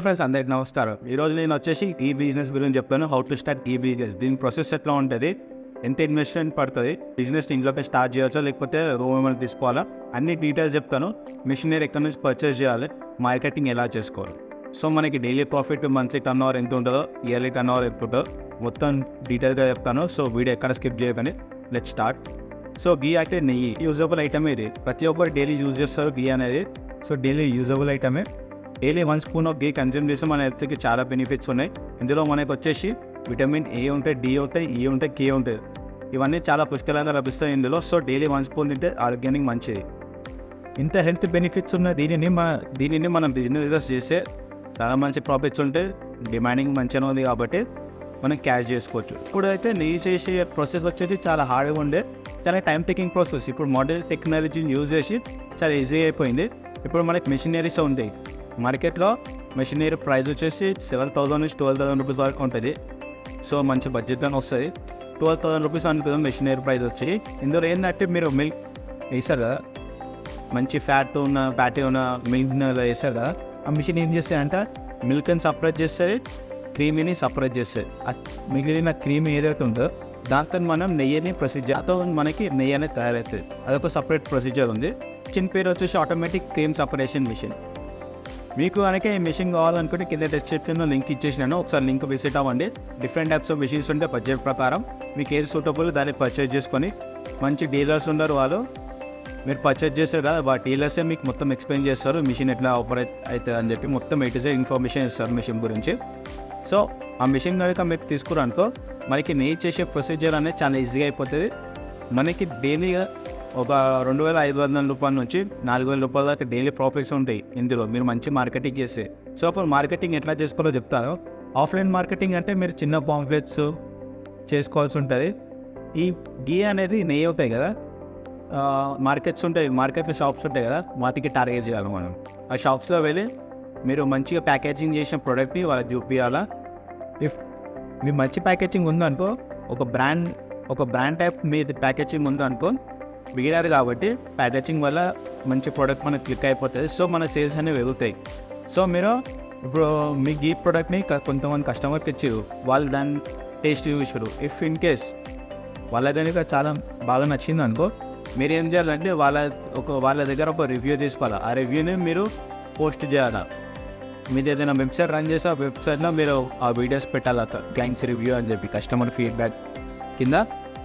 Friends అందరికి నమస్కారం. ఈరోజు నేను వచ్చేసి ఈ బిజినెస్ గురించి చెప్తాను. హౌ టు స్టార్ట్ ఈ బిజినెస్. దీని ప్రాసెస్ ఎట్లా ఉంటుంది, ఎంత ఇన్వెస్ట్మెంట్ పడుతుంది, బిజినెస్ ఇంట్లోకి స్టార్ట్ చేయొచ్చా లేకపోతే రూమ్ ఏమైనా తీసుకోవాలా, అన్ని డీటెయిల్స్ చెప్తాను. మిషనరీ ఎక్కడి నుంచి పర్చేస్ చేయాలి, మార్కెటింగ్ ఎలా చేసుకోవాలి. సో మనకి daily profit, monthly turn over ఎంత ఉంటుందో, ఇయర్లీ టర్న్ ఓవర్ ఎంత ఉంటుందో మొత్తం డీటెయిల్గా చెప్తాను. సో వీడియో ఎక్కడ స్కిప్ చేయకండి. Let start. సో గీ అయితే నెయ్యి యూజబుల్ ఐటమ్. ఇది ప్రతి ఒక్కరు డైలీ యూజ్ చేస్తారు గీ అనేది. సో డైలీ యూజబుల్ ఐటమే. Daily 1 spoon of ghee consume చేస్తే మన హెల్త్కి చాలా బెనిఫిట్స్ ఉన్నాయి. ఇందులో మనకు వచ్చేసి విటమిన్ ఏ ఉంటాయి, డి ఉంటాయి, ఈ ఉంటాయి, కే ఉంటుంది. ఇవన్నీ చాలా పుష్కలంగా లభిస్తాయి ఇందులో. సో డైలీ 1 స్పూన్ తింటే ఆరోగ్యానికి మంచిది. ఇంత హెల్త్ బెనిఫిట్స్ ఉన్న దీనిని మనం బిజినెస్ చేస్తే చాలా మంచి ప్రాఫిట్స్ ఉంటాయి. డిమాండింగ్ మంచిగా ఉంది కాబట్టి మనం క్యాష్ చేసుకోవచ్చు. ఇప్పుడైతే నెయ్యి చేసే ప్రాసెస్ వచ్చేసి చాలా హార్డ్గా ఉండే, చాలా టైం టేకింగ్ ప్రాసెస్. ఇప్పుడు మోడల్ టెక్నాలజీని యూజ్ చేసి చాలా ఈజీ అయిపోయింది. ఇప్పుడు మనకి మెషినరీస్ ఉంటాయి మార్కెట్లో. మెషినరీ ప్రైస్ వచ్చేసి 7,000 నుంచి 12,000 రూపీస్ వరకు ఉంటుంది. సో మంచి బడ్జెట్లోనే వస్తుంది. 12,000 రూపీస్ అనుకుందాం మెషినరీ ప్రైస్ వచ్చి. ఇందులో ఏంటంటే మీరు మిల్క్ వేస్తారు కదా, మంచి ఫ్యాటీ ఉన్న మిల్క్ వేస్తారు కదా, ఆ మిషన్ ఏం చేస్తుంది అంటే మిల్క్ని సపరేట్ చేస్తుంది, క్రీమీని సపరేట్ చేస్తుంది. ఆ మిగిలిన క్రీమ్ ఏదైతే ఉందో దాంతో మనం నెయ్యిని ప్రొసీజర్, దాంతో మనకి నెయ్యి అనేది తయారవుతుంది. అదొక సపరేట్ ప్రొసీజర్ ఉంది. చిన్న పేరు వచ్చేసి ఆటోమేటిక్ క్రీమ్ సపరేషన్ మిషన్. మీకు కనుక ఈ మిషన్ కావాలనుకుంటే కింద డిస్క్రిప్షన్లో లింక్ ఇచ్చేసినాను, ఒకసారి లింక్ విజిట్ అవ్వండి. డిఫరెంట్ టైప్స్ ఆఫ్ మిషన్స్ ఉంటే బడ్జెట్ ప్రకారం మీకు ఏది సూటబుల్ దాన్ని పర్చేజ్ చేసుకొని, మంచి డీలర్స్ ఉన్నారు వాళ్ళు, మీరు పర్చేజ్ చేస్తారు కదా, ఆ డీలర్సే మీకు మొత్తం ఎక్స్ప్లెయిన్ చేస్తారు మిషన్ ఎట్లా ఆపరేట్ అవుతుంది అని చెప్పి మొత్తం ఇన్ఫర్మేషన్ ఇస్తారు మిషన్ గురించి. సో ఆ మిషన్ కనుక మీరు తీసుకురానుకో మనకి నెయ్యి చేసే ప్రొసీజర్ అనేది చాలా ఈజీగా అయిపోతుంది. మనకి డైలీగా ఒక 2,500 రూపాయల నుంచి 4,000 రూపాయల దాకా డైలీ ప్రాఫిట్స్ ఉంటాయి ఇందులో మీరు మంచి మార్కెటింగ్ చేస్తే. సో అప్పుడు మార్కెటింగ్ ఎట్లా చేసుకోవాలో చెప్తాను. ఆఫ్లైన్ మార్కెటింగ్ అంటే మీరు చిన్న పాంప్లెట్స్ చేసుకోవాల్సి ఉంటుంది. ఈ గీ అనేది నెయ్యి అవుతాయి కదా, మార్కెట్స్ ఉంటాయి, మార్కెట్లో షాప్స్ ఉంటాయి కదా, వాటికి టార్గెట్ చేయాలి మనం. ఆ షాప్స్లో వెళ్ళి మీరు మంచిగా ప్యాకేజింగ్ చేసిన ప్రోడక్ట్ని వాళ్ళకి చూపించాలా. ఇఫ్ మీ మంచి ప్యాకేజింగ్ ఉందనుకో, ఒక బ్రాండ్ టైప్ మీద ప్యాకేజింగ్ ఉందనుకో, బిగినర్ కాబట్టి ప్యాకేజింగ్ వల్ల మంచి ప్రోడక్ట్ మనకు క్లిక్ అయిపోతుంది. సో మన సేల్స్ అనేవి పెరుగుతాయి. సో మీరు ఇప్పుడు మీకు ఈ ప్రోడక్ట్ని కొంతమంది కస్టమర్కి ఇచ్చారు, వాళ్ళు దాన్ని టేస్ట్ చూసారు. ఇఫ్ ఇన్ కేస్ వాళ్ళ కనుక చాలా బాగా నచ్చింది అనుకో, మీరు ఏం చేయాలంటే వాళ్ళ దగ్గర ఒక రివ్యూ తీసుకోవాలి. ఆ రివ్యూని మీరు పోస్ట్ చేయాలి. మీరు ఏదైనా వెబ్సైట్ రన్ చేసి ఆ వెబ్సైట్లో మీరు ఆ వీడియోస్ పెట్టాలి, క్లయింట్స్ రివ్యూ అని చెప్పి కస్టమర్ ఫీడ్బ్యాక్ కింద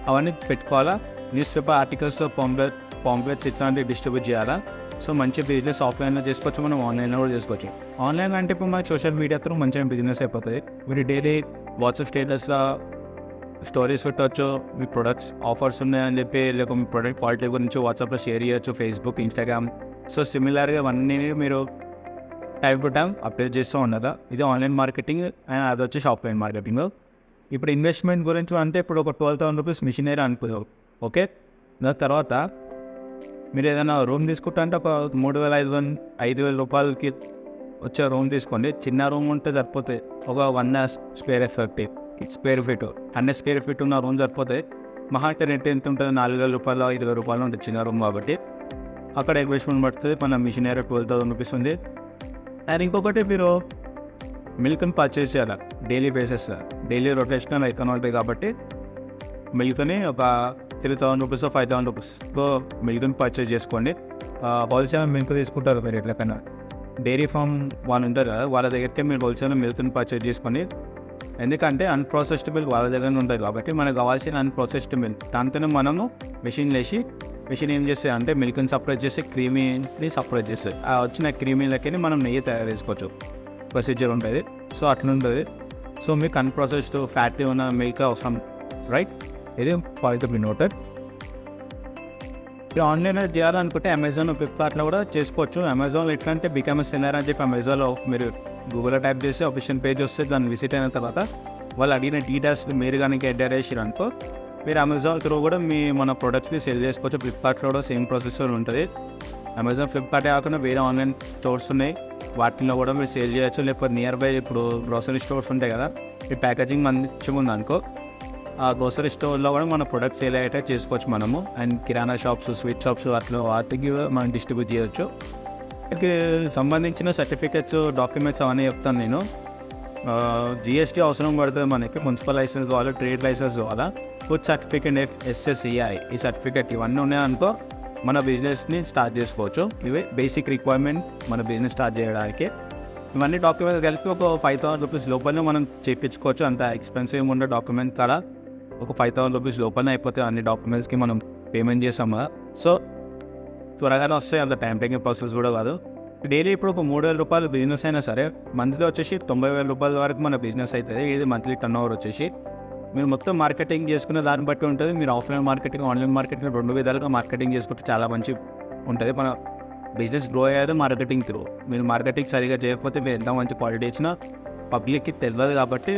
అవన్నీ పెట్టుకోవాలా. న్యూస్ పేపర్ ఆర్టికల్స్లో పాంప్లెట్స్ ఇట్లాంటివి డిస్ట్రిబ్యూట్ చేయాలా. సో మంచి బిజినెస్ ఆఫ్లైన్లో చేసుకోవచ్చు, మనం ఆన్లైన్లో కూడా చేసుకోవచ్చు. ఆన్లైన్ అంటే ఇప్పుడు మనకి సోషల్ మీడియా త్రూ మంచిగా బిజినెస్ అయిపోతుంది. మీరు డైలీ వాట్సాప్ స్టేటస్లో స్టోరీస్ పెట్టవచ్చు, మీ ప్రొడక్ట్స్ ఆఫర్స్ ఉన్నాయని చెప్పి, లేకపోతే మీ ప్రొడక్ట్ క్వాలిటీ గురించి వాట్సాప్లో షేర్ చేయొచ్చు, ఫేస్బుక్, ఇన్స్టాగ్రామ్. సో సిమిలర్గా ఇవన్నీ మీరు టైం టు టైం అప్డేట్ చేస్తూ ఉన్నదా. ఇది ఆన్లైన్ మార్కెటింగ్ అండ్ అది వచ్చేసి ఆఫ్లైన్ మార్కెటింగ్. ఇప్పుడు ఇన్వెస్ట్మెంట్ గురించి అంటే ఇప్పుడు ఒక 12,000 రూపీస్ మిషనరీ అనుకుందాం, ఓకే. దాని తర్వాత మీరు ఏదైనా రూమ్ తీసుకుంటా అంటే ఒక 3,500 రూపాయలకి వచ్చే రూమ్ తీసుకోండి. చిన్న రూమ్ ఉంటే సరిపోతాయి, ఒక 100 స్క్వేర్ ఫీట్ 100 స్క్వేర్ ఫీట్ ఉన్న రూమ్ సరిపోతాయి. మహా అంటే రెంట్ ఎంత ఉంటుంది, 4,000 రూపాయలు 5,000 రూపాయలు ఉంటుంది చిన్న రూమ్ కాబట్టి. అక్కడ ఇన్వెస్ట్మెంట్ పడుతుంది. మన మిషనరీ 12,000 రూపీస్ ఉంది. అండ్ ఇంకొకటి మీరు మిల్క్ని పర్చేస్ చేయాలి డైలీ బేసిస్. డైలీ రొటేషనల్ అవుతుంది కాబట్టి మిల్క్ని ఒక 3,000 రూపీస్ 5,000 రూపీస్ మిల్క్ని పర్చేస్ చేసుకోండి. హోల్సేల్ మిల్క్ తీసుకుంటారు మీరు ఎట్లకన్నా. డైరీ ఫామ్ వాళ్ళు ఉంటారు కదా, వాళ్ళ దగ్గరికి మీరు హోల్సేల్ మిల్క్ని పర్చేస్ చేసుకోండి. ఎందుకంటే అన్ప్రాసెస్డ్ మిల్క్ వాళ్ళ దగ్గర ఉంటుంది కాబట్టి మనకు కావాల్సిన అన్ప్రాసెస్డ్ మిల్క్ దాంతోనే మనము మిషన్ ఏం చేస్తాయి అంటే మిల్క్ని సపరేట్ చేసి క్రీమీని సపరేట్ చేస్తాయి. ఆ వచ్చిన క్రీమీలకి మనం నెయ్యి తయారు చేసుకోవచ్చు. ప్రొసీజర్ ఉంటుంది. సో అట్లా ఉంటుంది. సో మీకు అన్ప్రాసెస్డ్ ఫ్యాటీ ఉన్న మిల్క్ అవసరం, రైట్. ఇది పాయింట్ బి నోటెడ్. మీరు ఆన్లైన్లో చేయాలనుకుంటే అమెజాన్, ఫ్లిప్కార్ట్లో కూడా చేసుకోవచ్చు. అమెజాన్లో ఎట్లా అంటే బికమ్ సెల్లర్ అని చెప్పి అమెజాన్లో మీరు గూగుల్లో టైప్ చేసి ఆఫీషియల్ పేజ్ వస్తే దాన్ని విజిట్ అయిన తర్వాత వాళ్ళు అడిగిన డీటెయిల్స్ మీరు కానీ ఎంటర్ చేసారు అనుకో, మీరు అమెజాన్ త్రూ కూడా మన ప్రొడక్ట్స్ని సెల్ చేసుకోవచ్చు. ఫ్లిప్కార్ట్లో కూడా సేమ్ ప్రాసెసర్ ఉంటుంది. అమెజాన్, ఫ్లిప్కార్టే కాకుండా వేరే ఆన్లైన్ స్టోర్స్ ఉన్నాయి, వాటిలో కూడా మీరు సేల్ చేయొచ్చు. లేకపోతే నియర్ బై ఇప్పుడు గ్రోసరీ స్టోర్స్ ఉంటాయి కదా, మీ ప్యాకేజింగ్ మంచిగా ఉంది అనుకో, ఆ గ్రోసరీ స్టోర్లో కూడా మన ప్రొడక్ట్స్ సేల్ అయ్యేటట్టు చేసుకోవచ్చు మనము. And kirana shops, sweet shops అట్లా వాటికి మనం డిస్ట్రిబ్యూట్ చేయొచ్చు. సంబంధించిన సర్టిఫికెట్స్ డాక్యుమెంట్స్ అవన్నీ చెప్తాను నేను. జిఎస్టీ అవసరం పడుతుంది మనకి, మున్సిపల్ లైసెన్స్ కావాలి, ట్రేడ్ లైసెన్స్ కావాలా, ఫుడ్ సర్టిఫికేట్, ఎస్ఎస్సిఐ ఈ సర్టిఫికేట్ ఇవన్నీ ఉన్నాయనుకో మన బిజినెస్ని స్టార్ట్ చేసుకోవచ్చు. ఇవే బేసిక్ రిక్వైర్మెంట్ మన బిజినెస్ స్టార్ట్ చేయడానికి. ఇవన్నీ డాక్యుమెంట్స్ కలిపి ఒక 5,000 రూపీస్ లోపలనే మనం చేయించుకోవచ్చు. అంత ఎక్స్పెన్సివ్ ఉండే డాక్యుమెంట్ కాడ ఒక 5,000 రూపీస్ లోపలనే అయిపోతే అన్ని డాక్యుమెంట్స్కి మనం పేమెంట్ చేస్తాం కదా. సో త్వరగానే వస్తాయి, అంత టైం టేకింగ్ ప్రాసెస్ కూడా కాదు. డైలీ ఇప్పుడు ఒక 3,000 రూపాయలు బిజినెస్ అయినా సరే మంత్లీ వచ్చేసి 90,000 రూపాయల వరకు మన బిజినెస్ అవుతుంది. ఇది మంత్లీ టర్న్ ఓవర్ వచ్చేసి మీరు మొత్తం మార్కెటింగ్ చేసుకునే దాన్ని బట్టి ఉంటుంది. మీరు ఆఫ్లైన్ మార్కెటింగ్, ఆన్లైన్ మార్కెటింగ్ 2 విధాలుగా మార్కెటింగ్ చేసుకుంటే చాలా మంచి ఉంటుంది. మన బిజినెస్ గ్రో అయ్యేది మార్కెటింగ్ త్రూ. మీరు మార్కెటింగ్ సరిగా చేయకపోతే మీరు ఎంత మంచి క్వాలిటీ ఇచ్చినా పబ్లిక్కి తెలియదు కాబట్టి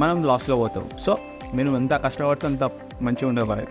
మనం లాస్లో పోతాం. సో మీరు ఎంత కష్టపడితే అంత మంచిగా ఉండేవారు.